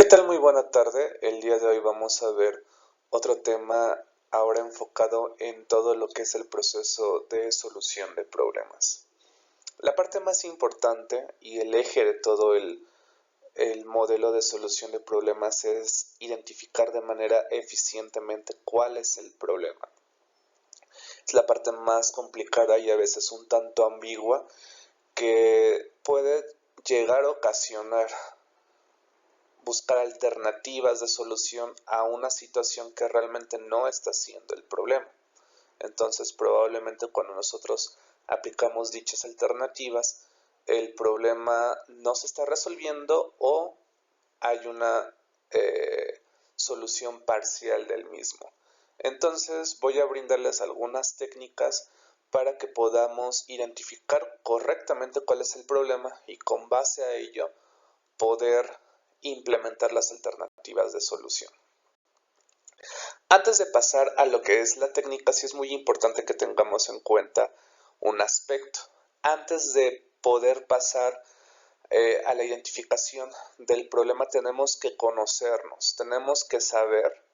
tal? Muy buena tarde. El día de hoy vamos a ver otro tema ahora enfocado en todo lo que es el proceso de solución de problemas. La parte más importante y el eje de todo el modelo de solución de problemas es identificar de manera eficientemente cuál es el problema. Es la parte más complicada y a veces un tanto ambigua que puede llegar a ocasionar buscar alternativas de solución a una situación que realmente no está siendo el problema. Entonces, probablemente cuando nosotros aplicamos dichas alternativas, el problema no se está resolviendo o hay una solución parcial del mismo. Entonces, voy a brindarles algunas técnicas para que podamos identificar correctamente cuál es el problema y con base a ello poder implementar las alternativas de solución. Antes de pasar a lo que es la técnica, sí es muy importante que tengamos en cuenta un aspecto. Antes de poder pasar a la identificación del problema, tenemos que conocernos, tenemos que saber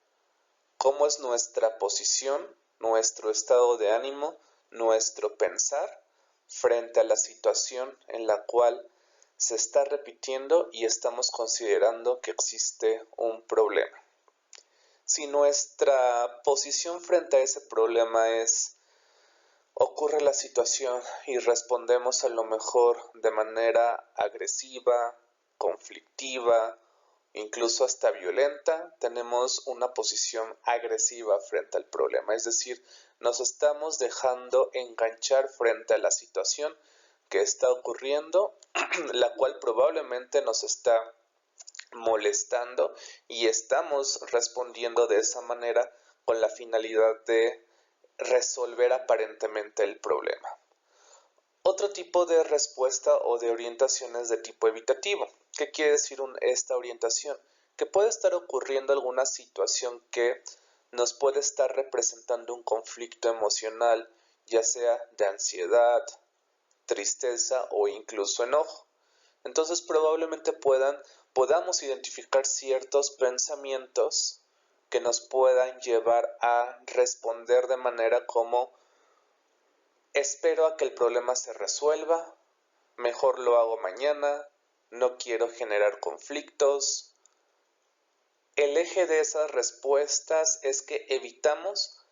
cómo es nuestra posición, nuestro estado de ánimo, nuestro pensar frente a la situación en la cual se está repitiendo y estamos considerando que existe un problema. Si nuestra posición frente a ese problema es, ocurre la situación y respondemos a lo mejor de manera agresiva, conflictiva, incluso hasta violenta, tenemos una posición agresiva frente al problema, es decir, nos estamos dejando enganchar frente a la situación que está ocurriendo, la cual probablemente nos está molestando y estamos respondiendo de esa manera con la finalidad de resolver aparentemente el problema. Otro tipo de respuesta o de orientación es de tipo evitativo. ¿Qué quiere decir esta orientación? Que puede estar ocurriendo alguna situación que nos puede estar representando un conflicto emocional, ya sea de ansiedad, tristeza o incluso enojo. Entonces probablemente podamos identificar ciertos pensamientos que nos puedan llevar a responder de manera como espero a que el problema se resuelva, mejor lo hago mañana, no quiero generar conflictos. El eje de esas respuestas es que evitamos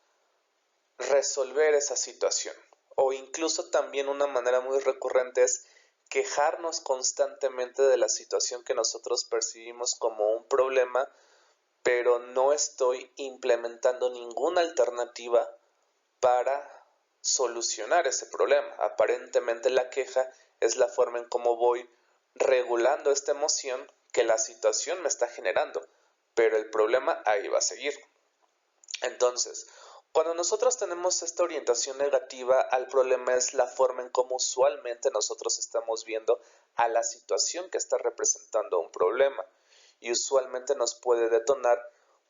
resolver esa situación. O incluso también una manera muy recurrente es quejarnos constantemente de la situación que nosotros percibimos como un problema, pero no estoy implementando ninguna alternativa para solucionar ese problema. Aparentemente la queja es la forma en cómo voy regulando esta emoción que la situación me está generando, pero el problema ahí va a seguir. Entonces, cuando nosotros tenemos esta orientación negativa al problema es la forma en cómo usualmente nosotros estamos viendo a la situación que está representando un problema y usualmente nos puede detonar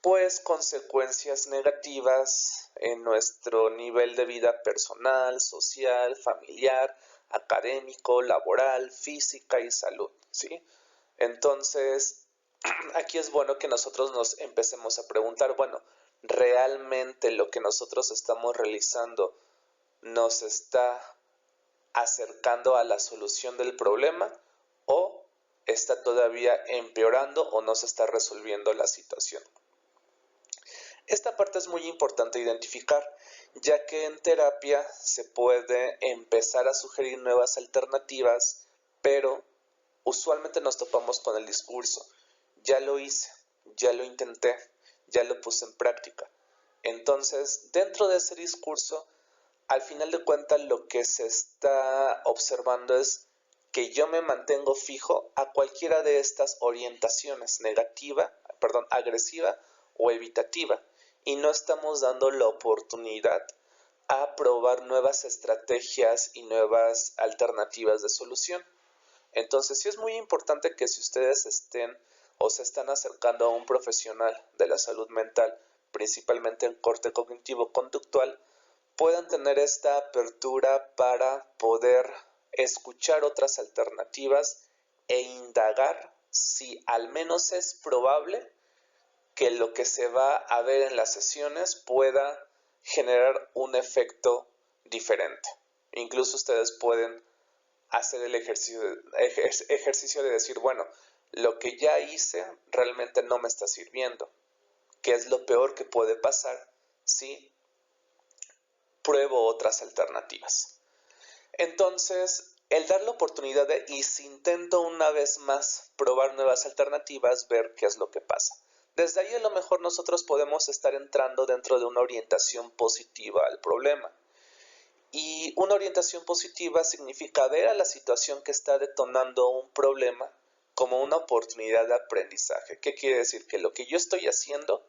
pues consecuencias negativas en nuestro nivel de vida personal, social, familiar, académico, laboral, física y salud, ¿sí? Entonces, aquí es bueno que nosotros nos empecemos a preguntar, bueno, ¿realmente lo que nosotros estamos realizando nos está acercando a la solución del problema o está todavía empeorando o no se está resolviendo la situación? Esta parte es muy importante identificar, ya que en terapia se puede empezar a sugerir nuevas alternativas, pero usualmente nos topamos con el discurso, ya lo hice, ya lo intenté, ya lo puse en práctica. Entonces, dentro de ese discurso, al final de cuentas lo que se está observando es que yo me mantengo fijo a cualquiera de estas orientaciones, agresiva o evitativa, y no estamos dando la oportunidad a probar nuevas estrategias y nuevas alternativas de solución. Entonces sí es muy importante que si ustedes estén o se están acercando a un profesional de la salud mental, principalmente en corte cognitivo-conductual, puedan tener esta apertura para poder escuchar otras alternativas e indagar si al menos es probable que lo que se va a ver en las sesiones pueda generar un efecto diferente. Incluso ustedes pueden hacer el ejercicio de decir, bueno, lo que ya hice realmente no me está sirviendo. ¿Qué es lo peor que puede pasar si pruebo otras alternativas? Entonces, el dar la oportunidad de, y si intento una vez más probar nuevas alternativas, ver qué es lo que pasa. Desde ahí a lo mejor nosotros podemos estar entrando dentro de una orientación positiva al problema. Y una orientación positiva significa ver a la situación que está detonando un problema como una oportunidad de aprendizaje. ¿Qué quiere decir? Que lo que yo estoy haciendo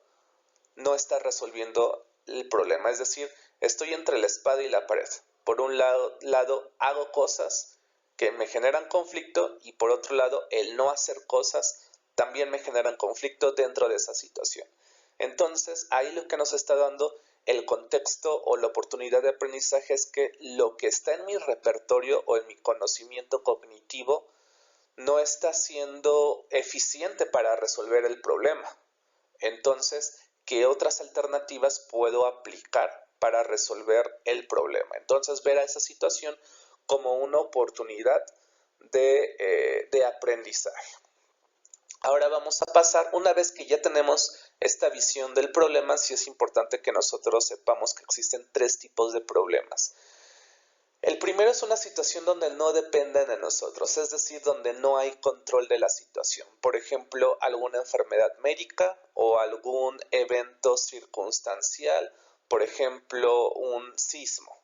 no está resolviendo el problema. Es decir, estoy entre la espada y la pared. Por un lado hago cosas que me generan conflicto y por otro lado el no hacer cosas también me generan conflicto dentro de esa situación. Entonces ahí lo que nos está dando el contexto o la oportunidad de aprendizaje es que lo que está en mi repertorio o en mi conocimiento cognitivo no está siendo eficiente para resolver el problema. Entonces, ¿qué otras alternativas puedo aplicar para resolver el problema? Entonces, ver a esa situación como una oportunidad de aprendizaje. Ahora vamos a pasar, una vez que ya tenemos esta visión del problema, sí es importante que nosotros sepamos que existen tres tipos de problemas. El primero es una situación donde no depende de nosotros, es decir, donde no hay control de la situación. Por ejemplo, alguna enfermedad médica o algún evento circunstancial, por ejemplo, un sismo.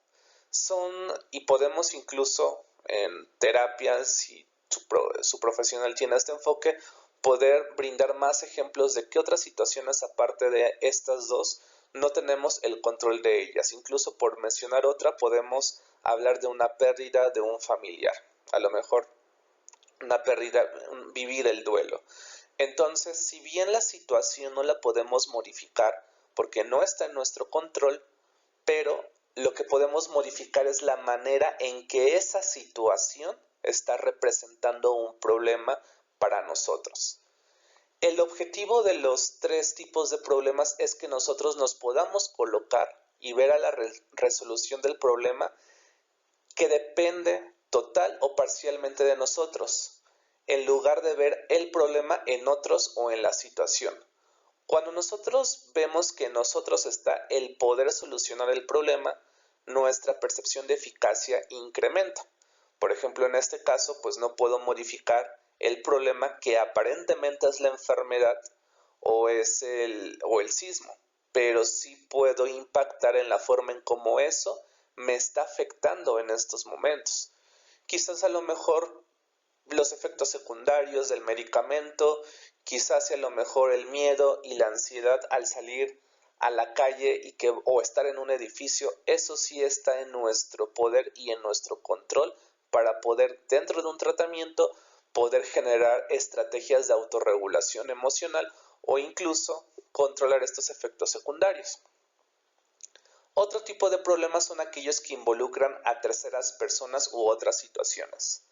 Y podemos incluso en terapias, si su profesional tiene este enfoque, poder brindar más ejemplos de qué otras situaciones aparte de estas dos no tenemos el control de ellas. Incluso por mencionar otra, podemos hablar de una pérdida de un familiar. A lo mejor una pérdida, vivir el duelo. Entonces, si bien la situación no la podemos modificar porque no está en nuestro control, pero lo que podemos modificar es la manera en que esa situación está representando un problema para nosotros. El objetivo de los tres tipos de problemas es que nosotros nos podamos colocar y ver a la resolución del problema que depende total o parcialmente de nosotros, en lugar de ver el problema en otros o en la situación. Cuando nosotros vemos que en nosotros está el poder solucionar el problema, nuestra percepción de eficacia incrementa. Por ejemplo, en este caso, pues no puedo modificar el problema que aparentemente es la enfermedad o el sismo, pero sí puedo impactar en la forma en cómo eso me está afectando en estos momentos. Quizás a lo mejor los efectos secundarios del medicamento, quizás a lo mejor el miedo y la ansiedad al salir a la calle o estar en un edificio, eso sí está en nuestro poder y en nuestro control para poder, dentro de un tratamiento, poder generar estrategias de autorregulación emocional o incluso controlar estos efectos secundarios. Otro tipo de problemas son aquellos que involucran a terceras personas u otras situaciones.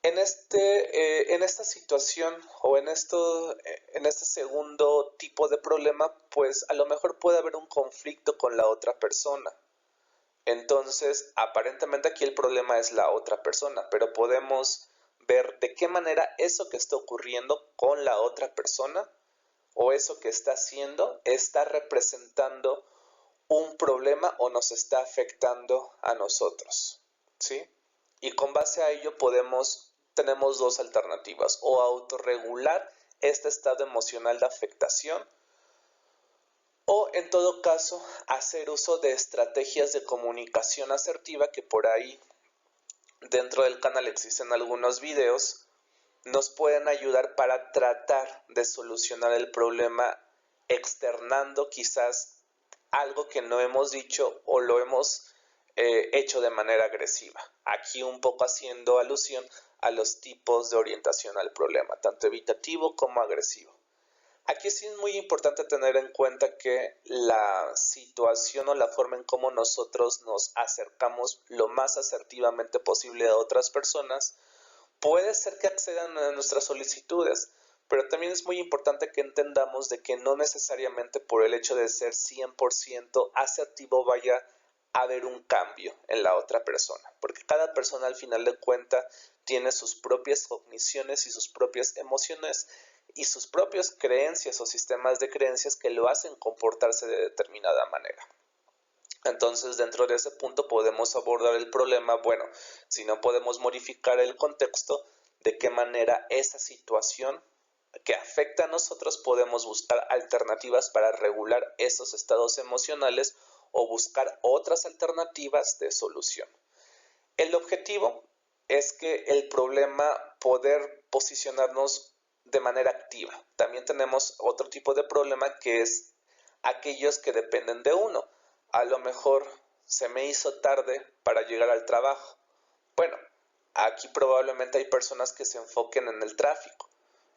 En esta situación o en este segundo tipo de problema, pues a lo mejor puede haber un conflicto con la otra persona. Entonces, aparentemente aquí el problema es la otra persona, pero podemos ver de qué manera eso que está ocurriendo con la otra persona o eso que está haciendo está representando un problema o nos está afectando a nosotros, ¿sí? Y con base a ello tenemos dos alternativas, o autorregular este estado emocional de afectación, o en todo caso hacer uso de estrategias de comunicación asertiva que por ahí dentro del canal existen algunos videos, nos pueden ayudar para tratar de solucionar el problema externando quizás algo que no hemos dicho o lo hemos hecho de manera agresiva. Aquí un poco haciendo alusión a los tipos de orientación al problema, tanto evitativo como agresivo. Aquí sí es muy importante tener en cuenta que la situación o la forma en cómo nosotros nos acercamos lo más asertivamente posible a otras personas puede ser que accedan a nuestras solicitudes, pero también es muy importante que entendamos de que no necesariamente por el hecho de ser 100% asertivo vaya a haber un cambio en la otra persona, porque cada persona al final de cuentas tiene sus propias cogniciones y sus propias emociones y sus propias creencias o sistemas de creencias que lo hacen comportarse de determinada manera. Entonces, dentro de ese punto podemos abordar el problema, bueno, si no podemos modificar el contexto, de qué manera esa situación que afecta a nosotros podemos buscar alternativas para regular esos estados emocionales o buscar otras alternativas de solución. El objetivo es que el problema poder posicionarnos de manera activa. También tenemos otro tipo de problema que es aquellos que dependen de uno. A lo mejor se me hizo tarde para llegar al trabajo. Bueno, aquí probablemente hay personas que se enfoquen en el tráfico,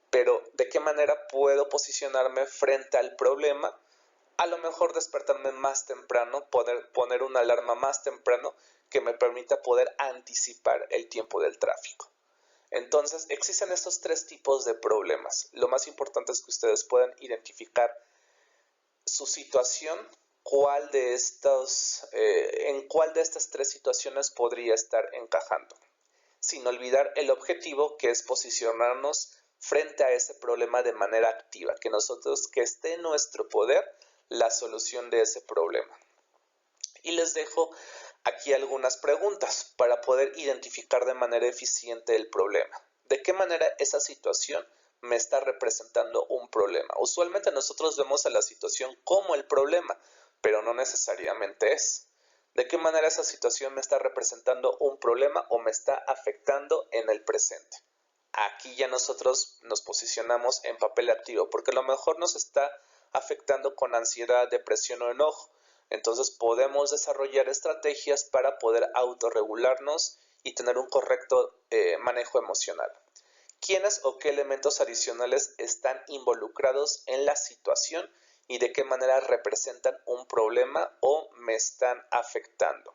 pero ¿de qué manera puedo posicionarme frente al problema? A lo mejor despertarme más temprano, poder poner una alarma más temprano que me permita poder anticipar el tiempo del tráfico. Entonces, existen estos tres tipos de problemas. Lo más importante es que ustedes puedan identificar su situación, en cuál de estas tres situaciones podría estar encajando, sin olvidar el objetivo, que es posicionarnos frente a ese problema de manera activa, que esté en nuestro poder la solución de ese problema. Y les dejo aquí algunas preguntas para poder identificar de manera eficiente el problema. ¿De qué manera esa situación me está representando un problema? Usualmente nosotros vemos a la situación como el problema, pero no necesariamente es. ¿De qué manera esa situación me está representando un problema o me está afectando en el presente? Aquí ya nosotros nos posicionamos en papel activo, porque a lo mejor nos está afectando con ansiedad, depresión o enojo. Entonces podemos desarrollar estrategias para poder autorregularnos y tener un correcto manejo emocional. ¿Quiénes o qué elementos adicionales están involucrados en la situación y de qué manera representan un problema o me están afectando?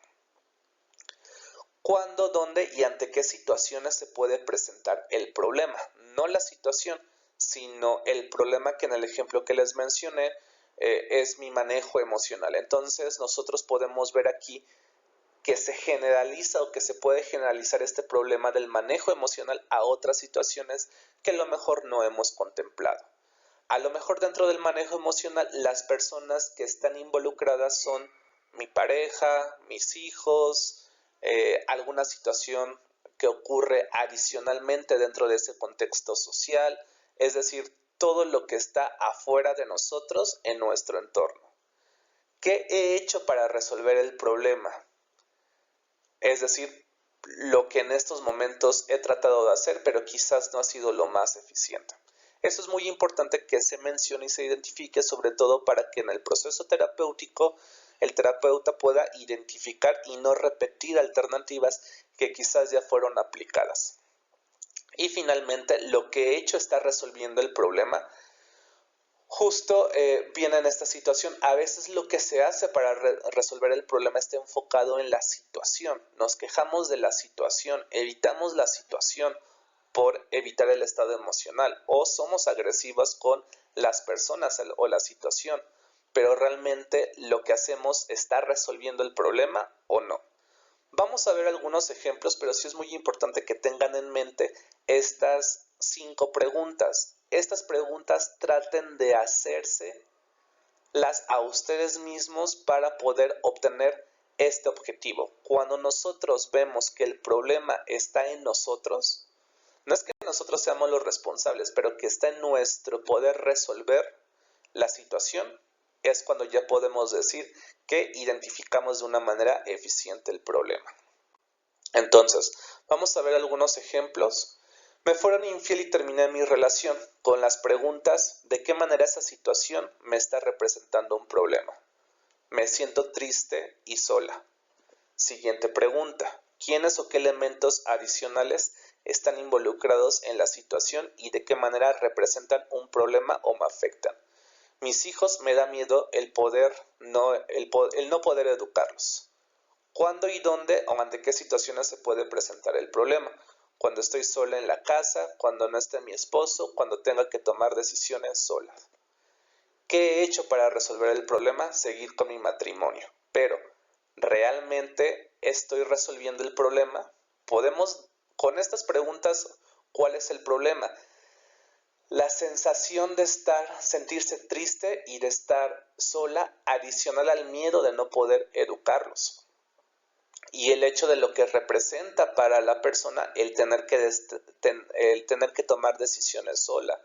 ¿Cuándo, dónde y ante qué situaciones se puede presentar el problema? No la situación, sino el problema, que en el ejemplo que les mencioné es mi manejo emocional. Entonces nosotros podemos ver aquí que se generaliza o que se puede generalizar este problema del manejo emocional a otras situaciones que a lo mejor no hemos contemplado. A lo mejor dentro del manejo emocional las personas que están involucradas son mi pareja, mis hijos, alguna situación que ocurre adicionalmente dentro de ese contexto social, es decir, todo lo que está afuera de nosotros en nuestro entorno. ¿Qué he hecho para resolver el problema? Es decir, lo que en estos momentos he tratado de hacer, pero quizás no ha sido lo más eficiente. Eso es muy importante que se mencione y se identifique, sobre todo para que en el proceso terapéutico el terapeuta pueda identificar y no repetir alternativas que quizás ya fueron aplicadas. Y finalmente, lo que he hecho está resolviendo el problema. Justo viene en esta situación. A veces lo que se hace para resolver el problema está enfocado en la situación. Nos quejamos de la situación, evitamos la situación por evitar el estado emocional, o somos agresivos con las personas o la situación, pero realmente lo que hacemos está resolviendo el problema o no. Vamos a ver algunos ejemplos, pero sí es muy importante que tengan en mente estas 5 preguntas. Estas preguntas traten de hacérselas a ustedes mismos para poder obtener este objetivo. Cuando nosotros vemos que el problema está en nosotros, no es que nosotros seamos los responsables, pero que está en nuestro poder resolver la situación, es cuando ya podemos decir que identificamos de una manera eficiente el problema. Entonces, vamos a ver algunos ejemplos. Me fueron infiel y terminé mi relación, con las preguntas: ¿de qué manera esa situación me está representando un problema? Me siento triste y sola. Siguiente pregunta: ¿quiénes o qué elementos adicionales están involucrados en la situación y de qué manera representan un problema o me afectan? Mis hijos, me da miedo el no poder educarlos. ¿Cuándo y dónde o ante qué situaciones se puede presentar el problema? cuando estoy sola en la casa, cuando no esté mi esposo, cuando tenga que tomar decisiones sola. ¿Qué he hecho para resolver el problema? Seguir con mi matrimonio. Pero, ¿realmente estoy resolviendo el problema? Podemos, con estas preguntas, ¿cuál es el problema? La sensación de sentirse triste y de estar sola, adicional al miedo de no poder educarlos. Y el hecho de lo que representa para la persona el tener que tomar decisiones sola.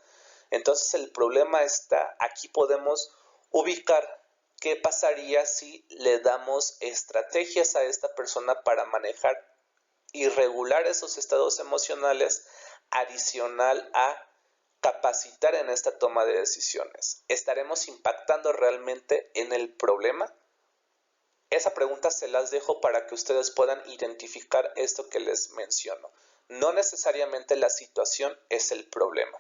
Entonces el problema está, aquí podemos ubicar qué pasaría si le damos estrategias a esta persona para manejar y regular esos estados emocionales, adicional a capacitar en esta toma de decisiones. ¿Estaremos impactando realmente en el problema? Esa pregunta se las dejo para que ustedes puedan identificar esto que les menciono. No necesariamente la situación es el problema,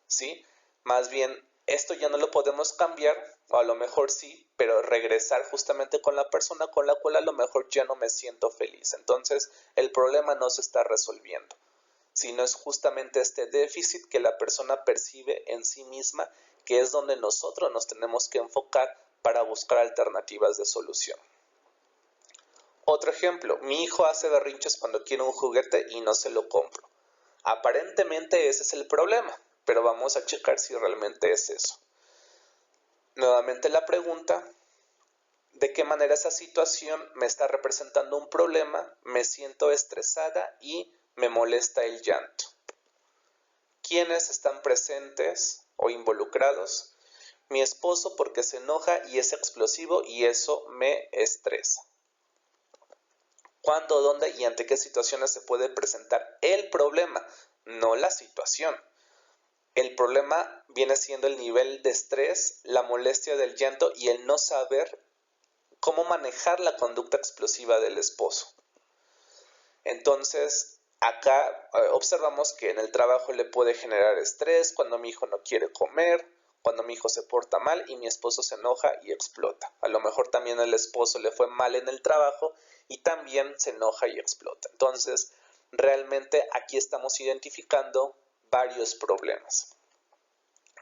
¿sí? Más bien, esto ya no lo podemos cambiar, o a lo mejor sí, pero regresar justamente con la persona con la cual a lo mejor ya no me siento feliz. Entonces, el problema no se está resolviendo, sino es justamente este déficit que la persona percibe en sí misma, que es donde nosotros nos tenemos que enfocar para buscar alternativas de solución. Otro ejemplo, mi hijo hace berrinches cuando quiere un juguete y no se lo compro. Aparentemente ese es el problema, pero vamos a checar si realmente es eso. Nuevamente la pregunta, ¿de qué manera esa situación me está representando un problema? Me siento estresada y me molesta el llanto. ¿Quiénes están presentes o involucrados? Mi esposo porque se enoja y es explosivo y eso me estresa. ¿Cuándo, dónde y ante qué situaciones se puede presentar el problema? No la situación. El problema viene siendo el nivel de estrés, la molestia del llanto y el no saber cómo manejar la conducta explosiva del esposo. Entonces, acá observamos que en el trabajo le puede generar estrés cuando mi hijo no quiere comer, cuando mi hijo se porta mal y mi esposo se enoja y explota. A lo mejor también al esposo le fue mal en el trabajo y también se enoja y explota. Entonces, realmente aquí estamos identificando varios problemas.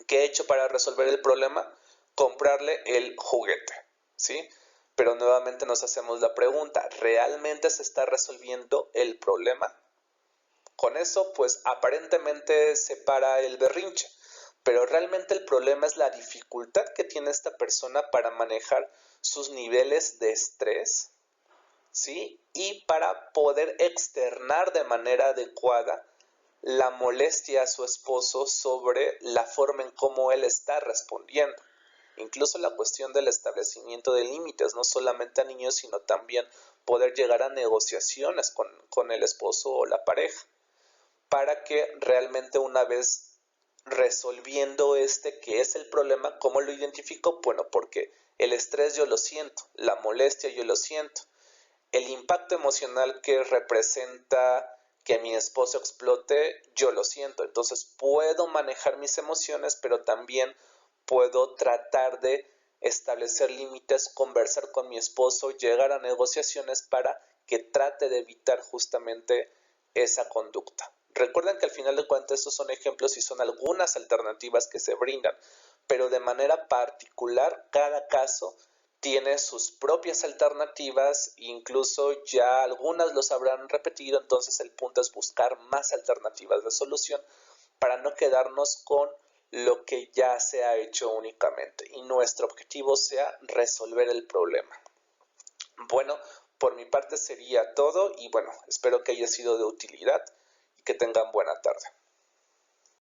¿Qué he hecho para resolver el problema? Comprarle el juguete, ¿sí? Pero nuevamente nos hacemos la pregunta, ¿realmente se está resolviendo el problema? Con eso, pues aparentemente se para el berrinche, pero realmente el problema es la dificultad que tiene esta persona para manejar sus niveles de estrés, ¿sí? Y para poder externar de manera adecuada la molestia a su esposo sobre la forma en cómo él está respondiendo. Incluso la cuestión del establecimiento de límites, no solamente a niños, sino también poder llegar a negociaciones con el esposo o la pareja, para que realmente una vez resolviendo que es el problema, ¿cómo lo identifico? Bueno, porque el estrés yo lo siento, la molestia yo lo siento, el impacto emocional que representa que mi esposo explote, yo lo siento. Entonces puedo manejar mis emociones, pero también puedo tratar de establecer límites, conversar con mi esposo, llegar a negociaciones para que trate de evitar justamente esa conducta. Recuerden que al final de cuentas estos son ejemplos y son algunas alternativas que se brindan, pero de manera particular cada caso tiene sus propias alternativas, incluso ya algunas los habrán repetido, entonces el punto es buscar más alternativas de solución para no quedarnos con lo que ya se ha hecho únicamente y nuestro objetivo sea resolver el problema. Bueno, por mi parte sería todo y bueno, espero que haya sido de utilidad y que tengan buena tarde.